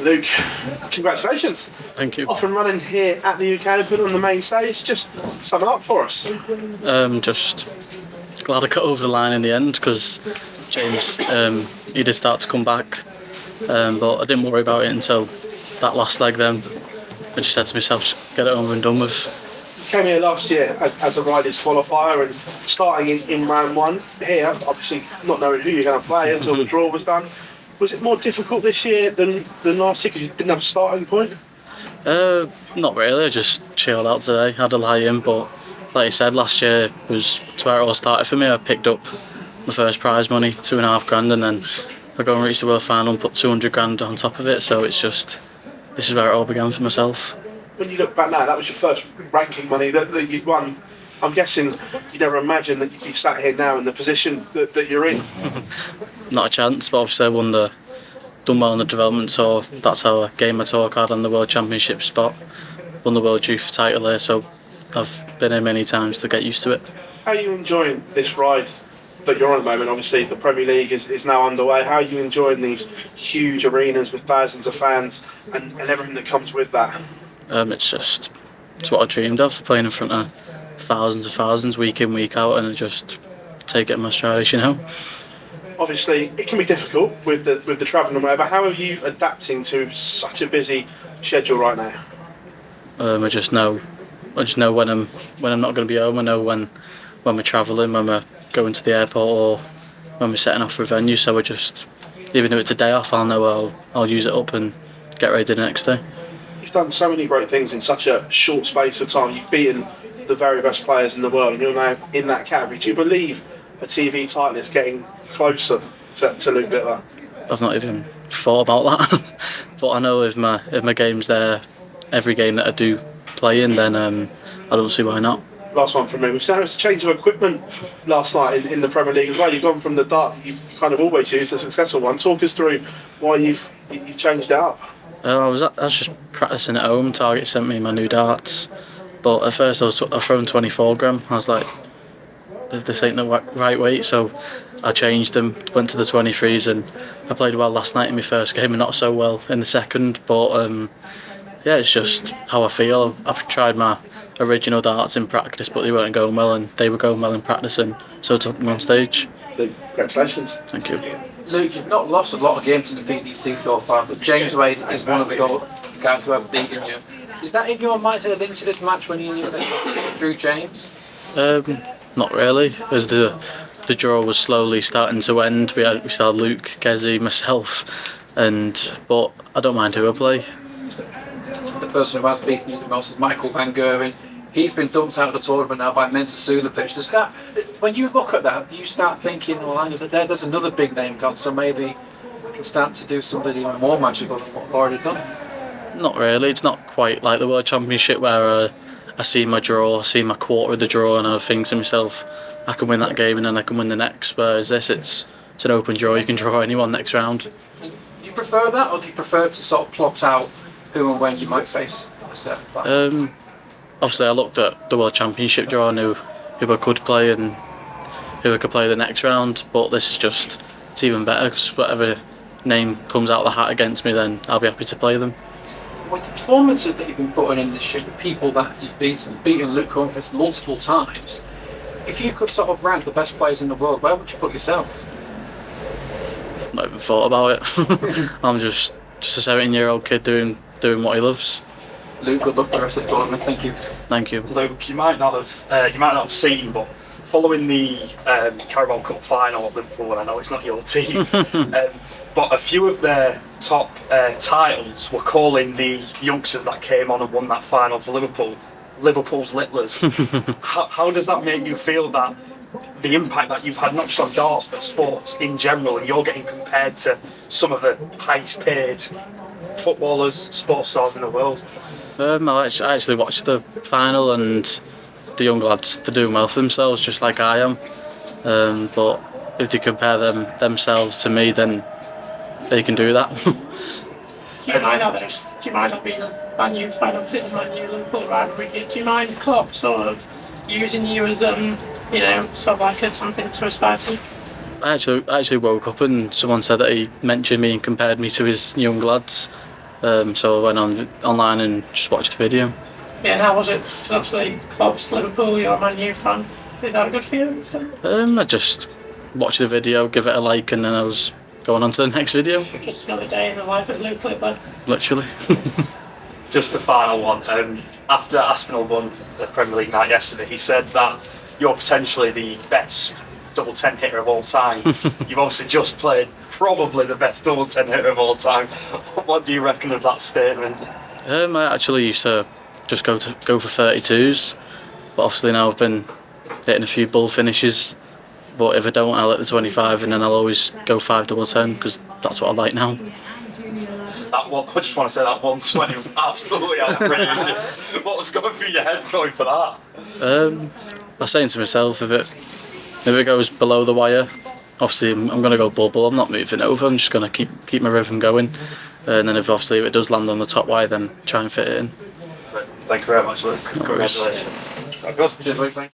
Luke, congratulations. Thank you. Off and running here at the UK Open on the main stage. Just sum it up for us. Just glad I got over the line in the end because James, he did start to come back, but I didn't worry about it until that last leg. Then I just said to myself, just get it over and done with. You came here last year as a riders qualifier and starting in round one. Here, obviously not knowing who you're going to play until the draw was done. Was it more difficult this year than last year because you didn't have a starting point? Not really. I just chilled out today. Had a lie in, but like you said, last year was where it all started for me. I picked up my first prize money, $2,500, and then I go and reach the world final and put $200,000 on top of it. So it's just, this is where it all began for myself. When you look back now, that was your first ranking money that you'd won. I'm guessing you never imagined that you'd be sat here now in the position that you're in. Not a chance, but obviously I done well on the development tour. That's how I gained my tour card on the World Championship spot. Won the World Youth title there, so I've been here many times to get used to it. How are you enjoying this ride that you're on at the moment? Obviously the Premier League is now underway. How are you enjoying these huge arenas with thousands of fans and everything that comes with that? It's what I dreamed of, playing in front of thousands week in, week out, and just take it in my stride, as you know. Obviously, it can be difficult with the travelling and whatever. How are you adapting to such a busy schedule right now? I just know when I'm not going to be home. I know when we're travelling, when we're going to the airport, or when we're setting off for a venue. So even if it's a day off, I'll know I'll use it up and get ready the next day. You've done so many great things in such a short space of time. You've beaten the very best players in the world, and you're now in that category. Do you believe a TV title is getting closer to Luke Littler? I've not even thought about that, but I know if my game's there, every game that I do play in, then I don't see why not. Last one from me. We've seen a change of equipment last night in the Premier League as well. You've gone from the dart you've kind of always used, the successful one. Talk us through why you've changed it up. I was just practicing at home. Target sent me my new darts, but at first I thrown 24 gram. I was like, this ain't the right weight, so I changed them, went to the 23s, and I played well last night in my first game and not so well in the second. But yeah, it's just how I feel. I've tried my original darts in practice, but they weren't going well, and they were going well in practice, and so I took them on stage. Congratulations. Thank you. Luke, you've not lost a lot of games in the BDC so far, but James Wade is one of the guys who have beaten you. Is that in your mind heading into this match when you knew that Drew James? Not really, as the draw was slowly starting to end. We still had Luke, Gezi, myself, but I don't mind who I play. The person who has beaten you the most is Michael Van Geuren. He's been dumped out of the tournament now by Mensah Suljovic. Does that, when you look at that, do you start thinking, well, there's another big name gone, so maybe I can start to do something even more magical than what I've already done? Not really. It's not quite like the World Championship where I see my draw, I see my quarter of the draw, and I think to myself, I can win that game and then I can win the next. Whereas this, it's an open draw. You can draw anyone next round. Do you prefer that, or do you prefer to sort of plot out who and when you might face a certain fight? Obviously, I looked at the World Championship draw and knew who I could play and who I could play the next round. But this is it's even better because whatever name comes out of the hat against me, then I'll be happy to play them. With the performances that you've been putting in this year, the people that you've beaten Luke Humphries multiple times, if you could sort of rank the best players in the world, where would you put yourself? Not even thought about it. I'm just a 17-year-old kid doing what he loves. Luke, good luck for the rest of the tournament. Thank you. Thank you. Luke, you might not have seen, but following the Carabao Cup final at Liverpool, and I know it's not your team, but a few of their top titles were calling the youngsters that came on and won that final for Liverpool, Liverpool's Littlers. How does that make you feel, that the impact that you've had not just on darts but sports in general, and you're getting compared to some of the highest paid footballers, sports stars in the world? I actually watched the final, and the young lads, they're doing well for themselves just like I am, but if they compare themselves to me, then they can do that. Do you mind not being a Man U fan of the Man U Liverpool rivalry? Do you mind Klopp sort of using you as sort of like something to aspire to? I actually woke up and someone said that he mentioned me and compared me to his young lads. So I went online and just watched the video. Yeah, how was it? Obviously, Bob's Liverpool, you're a Man U fan. Is that good for you? I just watched the video, give it a like, and then I was going on to the next video. Just another day in the life of Luke Clipper. Literally. Just the final one. After Aspinall won the Premier League night yesterday, he said that you're potentially the best double 10 hitter of all time. You've obviously just played probably the best double 10 hitter of all time. What do you reckon of that statement? I actually used to just go for 32s, but obviously now I've been hitting a few bull finishes. But if I don't, I'll hit the 25, and then I'll always go 5 double 10 because that's what I like now. That one, I just want to say that 120 was absolutely outrageous. What was going through your head going for that? I was saying to myself, if it goes below the wire, obviously I'm going to go bubble. I'm not moving over. I'm just going to keep my rhythm going, and then if it does land on the top wire, then try and fit it in. Thank you very much, Luke. No worries. Congratulations.